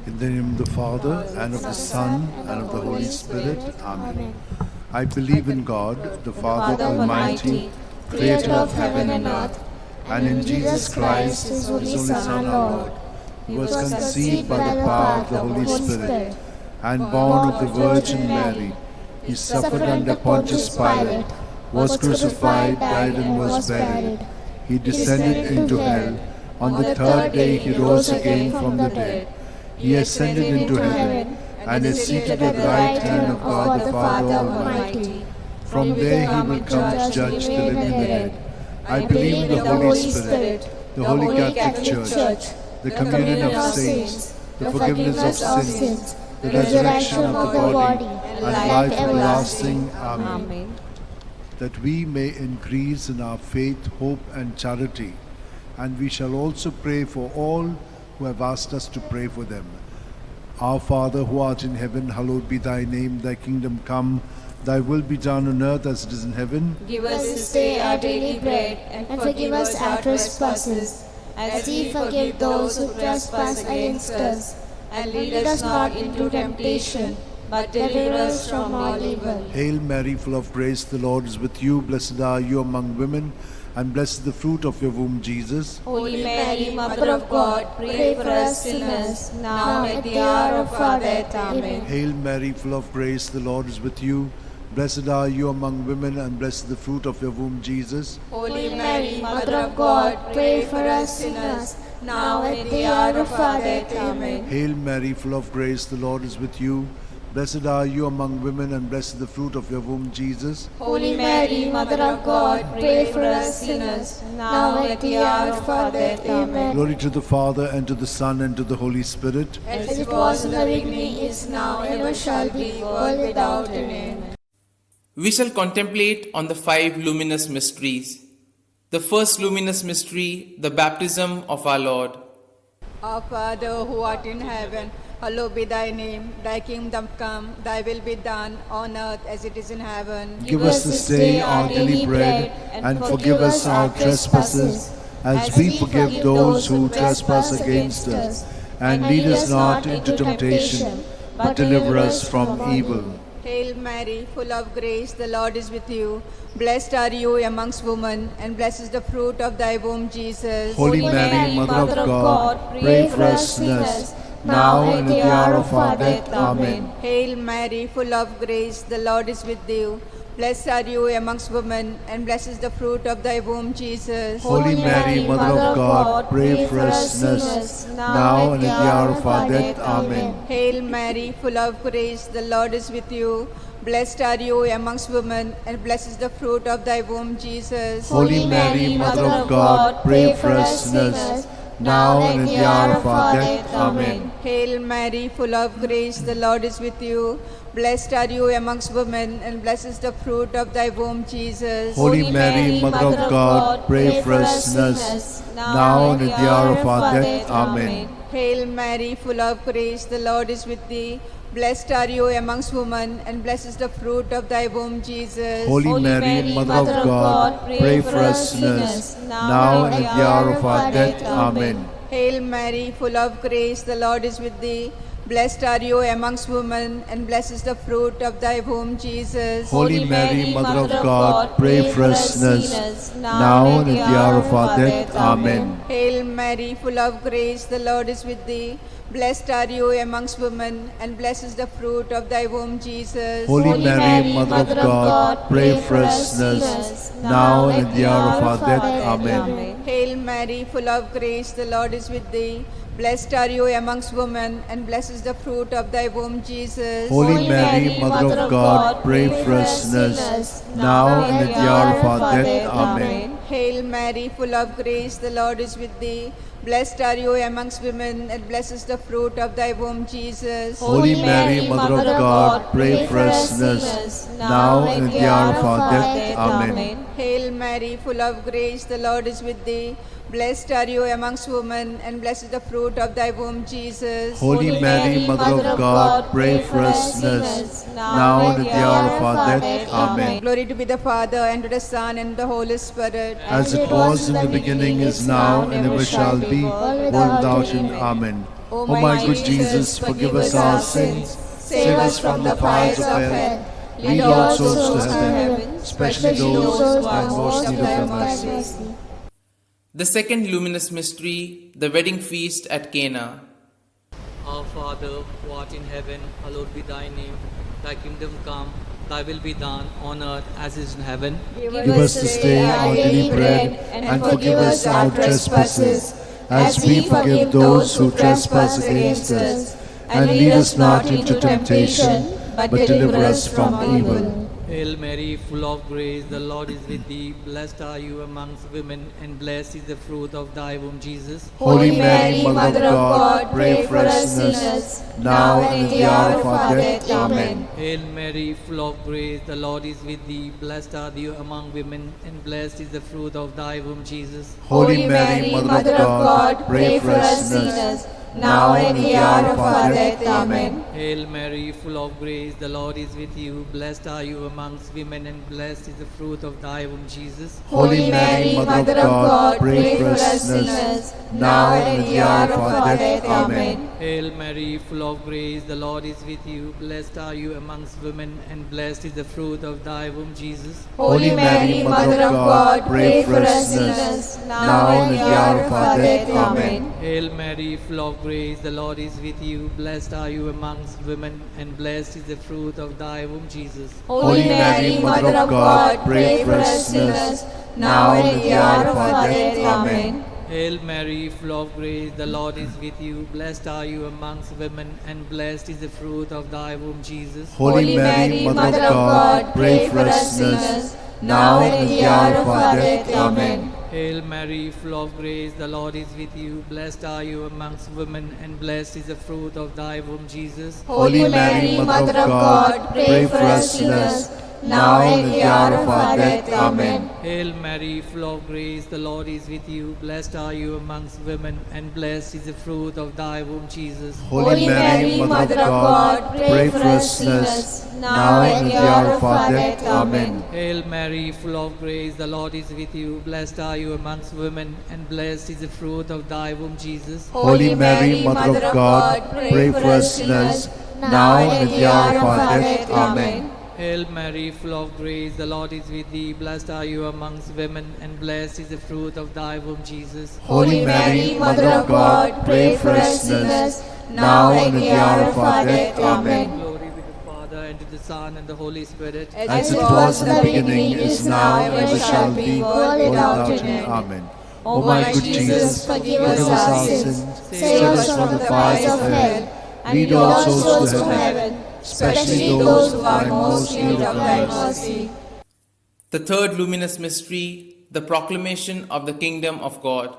In the name of the Father, and of the Son, and of the Holy Spirit. Amen. I believe in God, the Father Almighty, creator of heaven and earth, and in Jesus Christ, his only Son, our Lord, who was conceived by the power of the Holy Spirit, and born of the Virgin Mary. He suffered under Pontius Pilate, was crucified, died, and was buried. He descended into hell. On the third day he rose again from the dead. He ascended into heaven, and is seated at the right hand of God the Father Almighty. From there he will come to judge the living and the dead. I believe in the Holy Spirit, the Holy Catholic Church, the communion of saints, the forgiveness of sins, the resurrection of the body, and life everlasting. Amen. That we may increase in our faith, hope, and charity. And we shall also pray for all who have asked us to pray for them. Our Father, who art in heaven, hallowed be thy name. Thy kingdom come, thy will be done on earth as it is in heaven. Give us this day our daily bread, and forgive us our trespasses, as we forgive those who trespass against us. And lead us not into temptation, but deliver us from all evil. Hail Mary, full of grace, the Lord is with you. Blessed are you among women, and blessed the fruit of your womb, Jesus. Holy Mary, Mother of God, pray for us sinners, now and at the hour of our death. Amen. Hail Mary, full of grace, the Lord is with you. Blessed are you among women, and blessed the fruit of your womb, Jesus. Holy Mary, Mother of God, pray for us sinners, now and at the hour of our death. Amen. Hail Mary, full of grace, the Lord is with you. Blessed are you among women, and blessed the fruit of your womb, Jesus. Holy Mary, Mother of God, pray for us sinners, now and at the hour of our death. Amen. Glory to the Father, and to the Son, and to the Holy Spirit. As it was in the beginning, is now, and ever shall be, world without end. Amen. We shall contemplate on the 5 luminous mysteries. The first luminous mystery, the baptism of our Lord. Our Father, who art in heaven, hallowed be thy name. Thy kingdom come, thy will be done on earth as it is in heaven. Give us this day our daily bread, and forgive us our trespasses, as we forgive those who trespass against us. And lead us not into temptation, but deliver us from evil. Hail Mary, full of grace, the Lord is with you. Blessed are you amongst women, and blessed is the fruit of thy womb, Jesus. Holy Mary, Mother of God, pray for us sinners, now and at the hour of our death. Amen. Hail Mary, full of grace, the Lord is with you. Blessed are you amongst women, and blessed is the fruit of thy womb, Jesus. Holy Mary, Mother of God, pray for us sinners, now and at the hour of our death. Amen. Hail Mary, full of grace, the Lord is with you. Blessed are you amongst women, and blessed is the fruit of thy womb, Jesus. Holy Mary, Mother of God, pray for us sinners, now and at the hour of our death. Amen. Hail Mary, full of grace, the Lord is with you. Blessed are you amongst women, and blessed is the fruit of thy womb, Jesus. Holy Mary, Mother of God, pray for us sinners, now and at the hour of our death. Amen. Hail Mary, full of grace, the Lord is with thee. Blessed are you amongst women, and blessed is the fruit of thy womb, Jesus. Holy Mary, Mother of God, pray for us sinners, now and at the hour of our death. Amen. Hail Mary, full of grace, the Lord is with thee. Blessed are you amongst women, and blessed is the fruit of thy womb, Jesus. Holy Mary, Mother of God, pray for us sinners, now and at the hour of our death. Amen. Hail Mary, full of grace, the Lord is with thee. Blessed are you amongst women, and blessed is the fruit of thy womb, Jesus. Holy Mary, Mother of God, pray for us sinners, now and at the hour of our death. Amen. Hail Mary, full of grace, the Lord is with thee. Blessed are you amongst women, and blessed is the fruit of thy womb, Jesus. Holy Mary, Mother of God, pray for us sinners, now and at the hour of our death. Amen. Hail Mary, full of grace, the Lord is with thee. Blessed are you amongst women, and blessed is the fruit of thy womb, Jesus. Holy Mary, Mother of God, pray for us sinners, now and at the hour of our death. Amen. Hail Mary, full of grace, the Lord is with thee. Blessed are you amongst women, and blessed is the fruit of thy womb, Jesus. Holy Mary, Mother of God, pray for us sinners, now and at the hour of our death. Amen. Glory to be the Father, and to the Son, and to the Holy Spirit. As it was in the beginning, is now, and ever shall be, world without end. Amen. O O my good Jesus, forgive us our sins, save us from the fires of hell, lead all souls to heaven, especially those who are most in need of thy mercy. The second luminous mystery, the wedding feast at Cana. Our Father, who art in heaven, hallowed be thy name. Thy kingdom come, thy will be done on earth as it is in heaven. Give us this day our daily bread, and forgive us our trespasses, as we forgive those who trespass against us. And lead us not into temptation, but deliver us from evil. Hail Mary, full of grace, the Lord is with thee. Blessed are you amongst women, and blessed is the fruit of thy womb, Jesus. Holy Mary, Mother of God, pray for us sinners, now and at the hour of our death. Amen. Hail Mary, full of grace, the Lord is with thee. Blessed are you among women, and blessed is the fruit of thy womb, Jesus. Holy Mary, Mother of God, pray for us sinners, now and at the hour of our death. Amen. Hail Mary, full of grace, the Lord is with you. Blessed are you amongst women, and blessed is the fruit of thy womb, Jesus. Holy Mary, Mother of God, pray for us sinners, now and at the hour of our death. Amen. Hail Mary, full of grace, the Lord is with you. Blessed are you amongst women, and blessed is the fruit of thy womb, Jesus. Holy Mary, Mother of God, pray for us sinners, now and at the hour of our death. Amen. Hail Mary, full of grace, the Lord is with you. Blessed are you amongst women, and blessed is the fruit of thy womb, Jesus. Holy Mary, Mother of God, pray for us sinners, now and at the hour of our death. Amen. Hail Mary, full of grace, the Lord is with you. Blessed are you amongst women, and blessed is the fruit of thy womb, Jesus. Holy Mary, Mother of God, pray for us sinners, now and at the hour of our death. Amen. Hail Mary, full of grace, the Lord is with you. Blessed are you amongst women, and blessed is the fruit of thy womb, Jesus. Holy Mary, Mother of God, pray for us sinners, now and at the hour of our death. Amen. Hail Mary, full of grace, the Lord is with you. Blessed are you amongst women, and blessed is the fruit of thy womb, Jesus. Holy Mary, Mother of God, pray for us sinners, now and at the hour of our death. Amen. Hail Mary, full of grace, the Lord is with you. Blessed are you amongst women, and blessed is the fruit of thy womb, Jesus. Holy Mary, Mother of God, pray for us sinners, now and at the hour of our death. Amen. Hail Mary, full of grace, the Lord is with thee. Blessed are you amongst women, and blessed is the fruit of thy womb, Jesus. Holy Mary, Mother of God, pray for us sinners, now and at the hour of our death. Amen. Glory be to the Father, and to the Son, and the Holy Spirit. As it was in the beginning, is now, and ever shall be, world without end. Amen. O my good Jesus, forgive us our sins, save us from the fires of hell, lead all souls to heaven, especially those who are most in need of thy mercy. The third luminous mystery, the proclamation of the kingdom of God.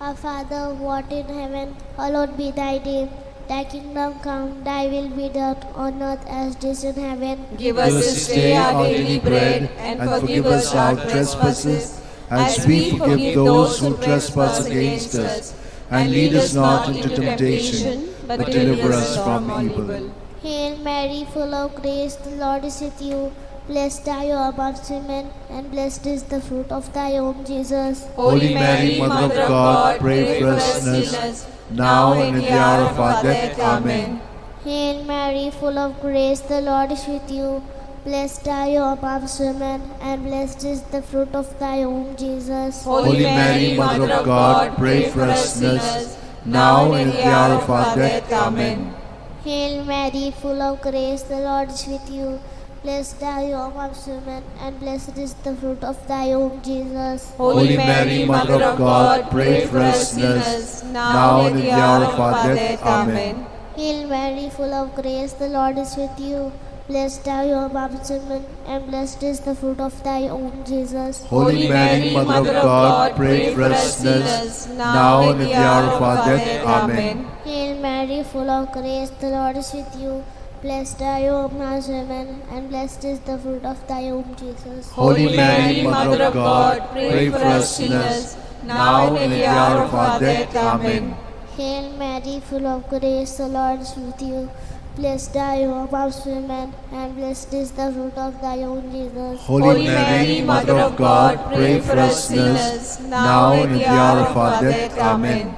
Our Father, who art in heaven, hallowed be thy name. Thy kingdom come, thy will be done on earth as it is in heaven. Give us this day our daily bread, and forgive us our trespasses, as we forgive those who trespass against us. And lead us not into temptation, but deliver us from evil. Hail Mary, full of grace, the Lord is with you. Blessed are you amongst women, and blessed is the fruit of thy womb, Jesus. Holy Mary, Mother of God, pray for us sinners, now and at the hour of our death. Amen. Hail Mary, full of grace, the Lord is with you. Blessed are you amongst women, and blessed is the fruit of thy womb, Jesus. Holy Mary, Mother of God, pray for us sinners, now and at the hour of our death. Amen. Hail Mary, full of grace, the Lord is with you. Blessed are you amongst women, and blessed is the fruit of thy womb, Jesus. Holy Mary, Mother of God, pray for us sinners, now and at the hour of our death. Amen. Hail Mary, full of grace, the Lord is with you. Blessed are you amongst women, and blessed is the fruit of thy womb, Jesus. Holy Mary, Mother of God, pray for us sinners, now and at the hour of our death. Amen. Hail Mary, full of grace, the Lord is with you. Blessed are you amongst women, and blessed is the fruit of thy womb, Jesus. Holy Mary, Mother of God, pray for us sinners, now and at the hour of our death. Amen. Hail Mary, full of grace, the Lord is with you. Blessed are you amongst women, and blessed is the fruit of thy womb, Jesus. Holy Mary, Mother of God, pray for us sinners, now and at the hour of our death. Amen.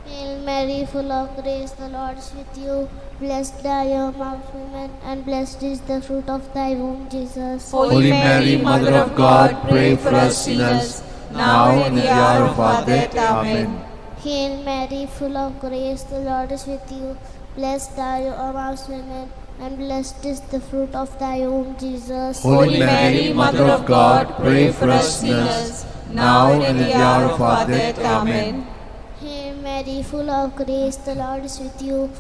Hail Mary, full of grace, the Lord is with you. Blessed are you amongst women, and blessed is the fruit of thy womb, Jesus. Holy Mary, Mother of God, pray for us sinners, now and at the hour of our death. Amen. Hail Mary, full of grace, the Lord is with you. Blessed are you amongst women, and blessed is the fruit of thy womb, Jesus. Holy Mary, Mother of God, pray for us sinners, now and at the hour of our death. Amen. Hail Mary, full of grace, the Lord is with you.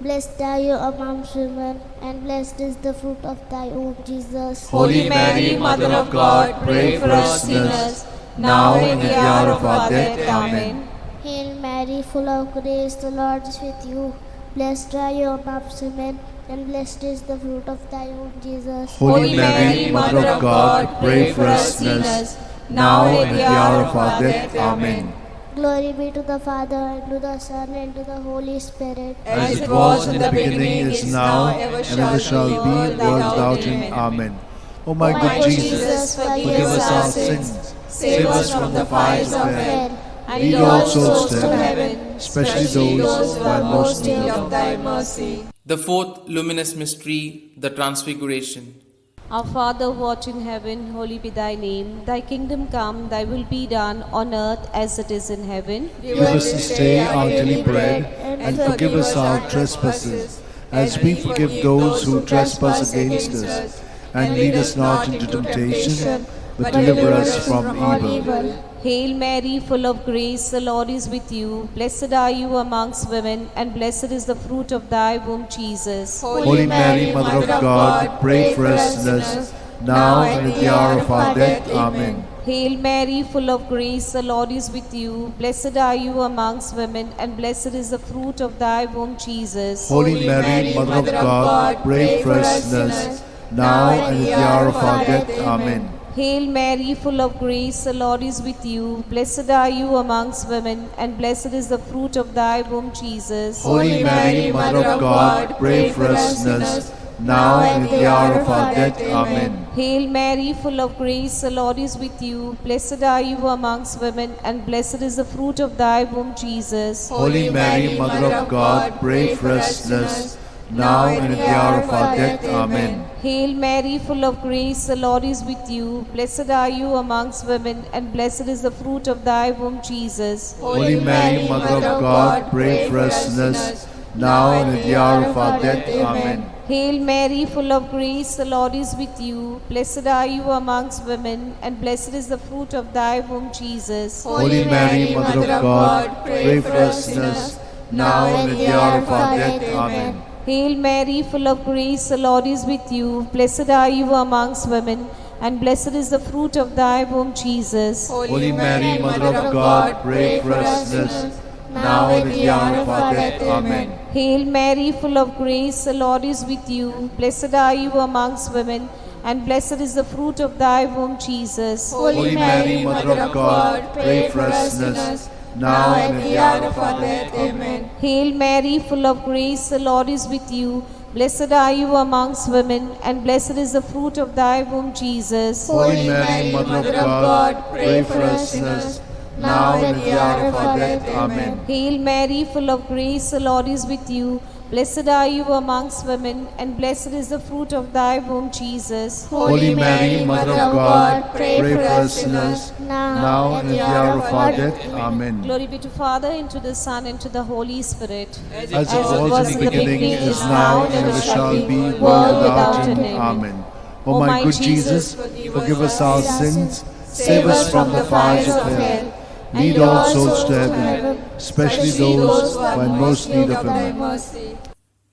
Blessed are you amongst women, and blessed is the fruit of thy womb, Jesus. Holy Mary, Mother of God, pray for us sinners, now and at the hour of our death. Amen. Hail Mary, full of grace, the Lord is with you. Blessed are you amongst women, and blessed is the fruit of thy womb, Jesus. Holy Mary, Mother of God, pray for us sinners, now and at the hour of our death. Amen. Glory be to the Father, and to the Son, and to the Holy Spirit. As it was in the beginning, is now, and ever shall be, world without end. Amen. O my good Jesus, forgive us our sins, save us from the fires of hell, and lead all souls to heaven, especially those who are most in need of thy mercy. The fourth luminous mystery, the Transfiguration. Our Father who art in heaven, holy be thy name. Thy kingdom come, thy will be done on earth as it is in heaven. Give us this day our daily bread, and forgive us our trespasses, as we forgive those who trespass against us. And lead us not into temptation, but deliver us from evil. Hail Mary, full of grace, the Lord is with you. Blessed are you amongst women, and blessed is the fruit of thy womb, Jesus. Holy Mary, Mother of God, pray for us sinners, now and at the hour of our death. Amen. Hail Mary, full of grace, the Lord is with you. Blessed are you amongst women, and blessed is the fruit of thy womb, Jesus. Holy Mary, Mother of God, pray for us sinners, now and at the hour of our death. Amen. Hail Mary, full of grace, the Lord is with you. Blessed are you amongst women, and blessed is the fruit of thy womb, Jesus. Holy Mary, Mother of God, pray for us sinners, now and at the hour of our death. Amen. Hail Mary, full of grace, the Lord is with you. Blessed are you amongst women, and blessed is the fruit of thy womb, Jesus. Holy Mary, Mother of God, pray for us sinners, now and at the hour of our death. Amen. Hail Mary, full of grace, the Lord is with you. Blessed are you amongst women, and blessed is the fruit of thy womb, Jesus. Holy Mary, Mother of God, pray for us sinners, now and at the hour of our death. Amen. Hail Mary, full of grace, the Lord is with you. Blessed are you amongst women, and blessed is the fruit of thy womb, Jesus. Holy Mary, Mother of God, pray for us sinners, now and at the hour of our death. Amen. Hail Mary, full of grace, the Lord is with you. Blessed are you amongst women, and blessed is the fruit of thy womb, Jesus. Holy Mary, Mother of God, pray for us sinners, now and at the hour of our death. Amen. Hail Mary, full of grace, the Lord is with you. Blessed are you amongst women, and blessed is the fruit of thy womb, Jesus. Holy Mary, Mother of God, pray for us sinners, now and at the hour of our death. Amen. Hail Mary, full of grace, the Lord is with you. Blessed are you amongst women, and blessed is the fruit of thy womb, Jesus. Holy Mary, Mother of God, pray for us sinners, now and at the hour of our death. Amen. Hail Mary, full of grace, the Lord is with you. Blessed are you amongst women, and blessed is the fruit of thy womb, Jesus. Holy Mary, Mother of God, pray for us sinners, now and at the hour of our death. Amen. Glory be to Father, and to the Son, and to the Holy Spirit. As it was in the beginning, is now, and ever shall be, world without end. Amen. O my good Jesus, forgive us our sins, save us from the fires of hell, lead all souls to heaven, especially those who are in most need of thy mercy.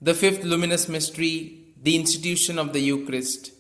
The fifth luminous mystery, the institution of the Eucharist.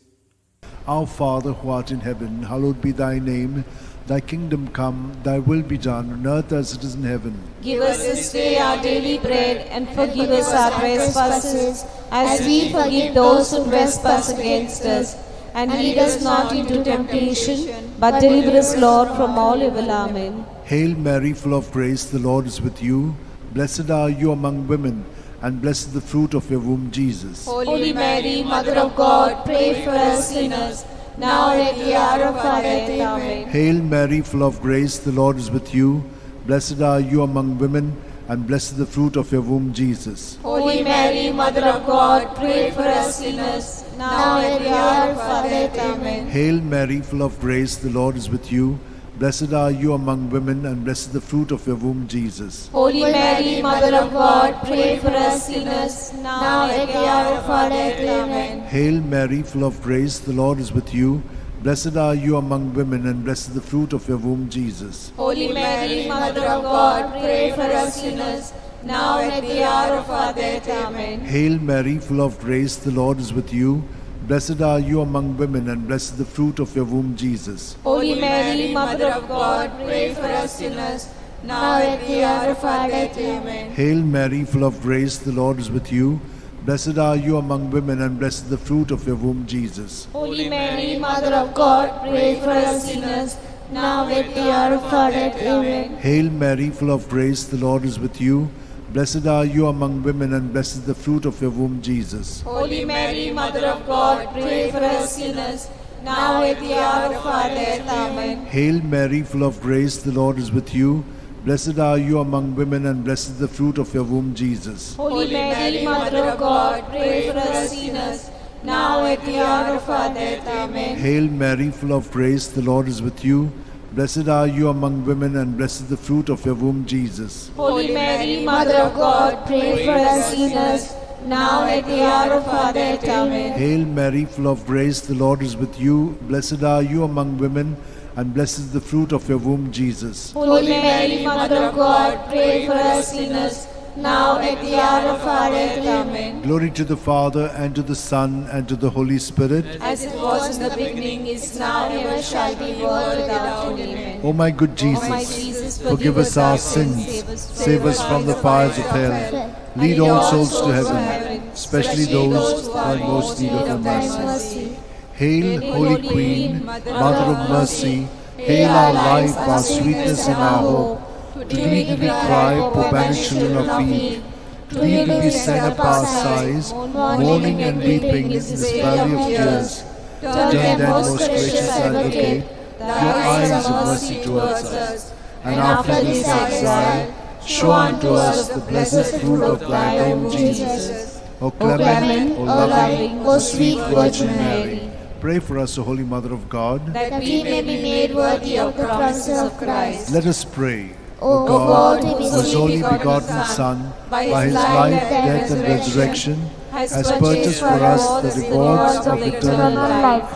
Our Father who art in heaven, hallowed be thy name. Thy kingdom come, thy will be done on earth as it is in heaven. Give us this day our daily bread, and forgive us our trespasses, as we forgive those who trespass against us. And lead us not into temptation, but deliver us, Lord, from all evil. Amen. Hail Mary, full of grace, the Lord is with you. Blessed are you among women, and blessed is the fruit of your womb, Jesus. Holy Mary, Mother of God, pray for us sinners, now and at the hour of our death. Amen. Hail Mary, full of grace, the Lord is with you. Blessed are you among women, and blessed the fruit of your womb, Jesus. Holy Mary, Mother of God, pray for us sinners, now and at the hour of our death. Amen. Hail Mary, full of grace, the Lord is with you. Blessed are you among women, and blessed the fruit of your womb, Jesus. Holy Mary, Mother of God, pray for us sinners, now and at the hour of our death. Amen. Hail Mary, full of grace, the Lord is with you. Blessed are you among women, and blessed the fruit of your womb, Jesus. Holy Mary, Mother of God, pray for us sinners, now and at the hour of our death. Amen. Hail Mary, full of grace, the Lord is with you. Blessed are you among women, and blessed the fruit of your womb, Jesus. Holy Mary, Mother of God, pray for us sinners, now and at the hour of our death. Amen. Hail Mary, full of grace, the Lord is with you. Blessed are you among women, and blessed the fruit of your womb, Jesus. Holy Mary, Mother of God, pray for us sinners, now and at the hour of our death. Amen. Hail Mary, full of grace, the Lord is with you. Blessed are you among women, and blessed is the fruit of your womb, Jesus. Holy Mary, Mother of God, pray for us sinners, now at the hour of our death. Amen. Hail Mary, full of grace, the Lord is with you. Blessed are you among women, and blessed is the fruit of your womb, Jesus. Holy Mary, Mother of God, pray for us sinners, now at the hour of our death. Amen. Hail Mary, full of grace, the Lord is with you. Blessed are you among women, and blessed is the fruit of your womb, Jesus. Holy Mary, Mother of God, pray for us sinners, now at the hour of our death. Amen. Hail Mary, full of grace, the Lord is with you. Blessed are you among women, and blessed is the fruit of your womb, Jesus. Holy Mary, Mother of God, pray for us sinners, now at the hour of our death. Amen. Glory to the Father, and to the Son, and to the Holy Spirit. As it was in the beginning, is now, and ever shall be, world without end. Amen. O my good O my Jesus, Jesus, forgive us our sins, save us from the fires of hell, lead all souls to heaven, especially those who are in most need of your mercy. Hail, Holy Queen, Mother of Mercy, hail our life, our sweetness, and our hope. To thee do we cry, poor banished children of Eve. To thee do we send up our sighs, mourning and weeping in this valley of tears. Turn then, most gracious Advocate, your eyes of mercy towards us, and after this exile, show unto us the blessed fruit of thy womb, Jesus. O clement, O loving, O sweet Virgin Mary, pray for us, O Holy Mother of God, that we may be made worthy of the promises of Christ. Let us pray. O God, God, whose only begotten Son, by his life, death, and resurrection, has purchased for us the rewards of eternal life,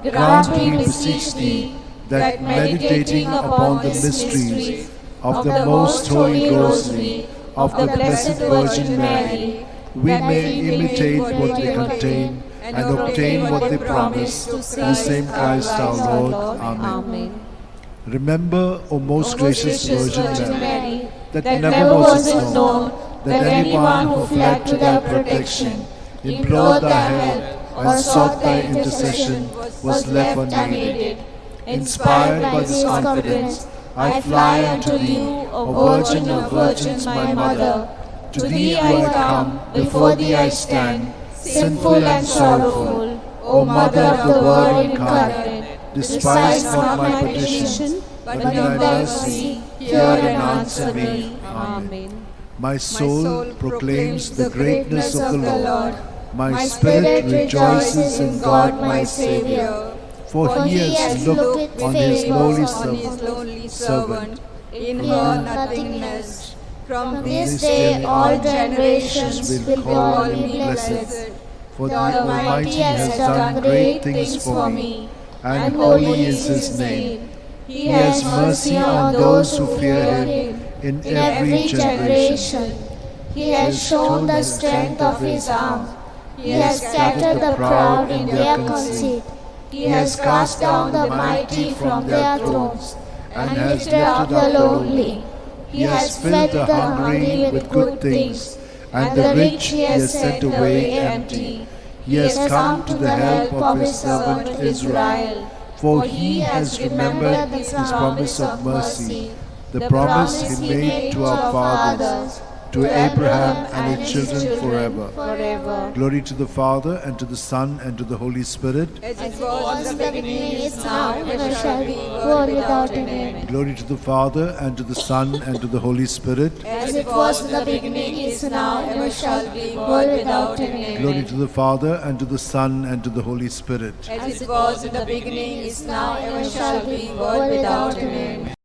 grant, we beseech thee, that meditating upon the mysteries of the most holy Rosary of the Blessed Virgin Mary, we may imitate what they contain and obtain what they promise, through the same Christ our Lord. Amen. Remember, O most gracious Virgin Mary, that never was it known that anyone who fled to thy protection, implored thy help, or sought thy intercession was left unaided. Inspired by this confidence, I fly unto thee, O Virgin of Virgins, my Mother. To thee I come, before thee I stand, sinful and sorrowful. O Mother of the Word incarnate, despise not my petition, but in thy mercy hear and answer me. Amen. My soul proclaims the greatness of the Lord. My spirit rejoices in God my Saviour, for he has looked on his lowly servant, in her nothingness. From this day all generations will call me blessed. For the Almighty has done great things for me, and holy is his name. He has mercy on those who fear him in every generation. He has shown the strength of his arm. He has scattered the proud in their conceit. He has cast down the mighty from their thrones, and lifted up the lowly. He has filled the hungry with good things, and the rich he has sent away empty. He has come to the help of his servant Israel, for he has remembered his promise of mercy, the promise he made to our fathers, to Abraham and his children forever. forever. Glory to the Father, and to the Son, and to the Holy Spirit. As it was in the beginning, is now, and ever shall be, world without an end. Glory to the Father, and to the Son, and to the Holy Spirit. As it was in the beginning, is now, and ever shall be, world without an end. Glory to the Father, and to the Son, and to the Holy Spirit. As it was in the beginning, is now, and ever shall be, world without an end.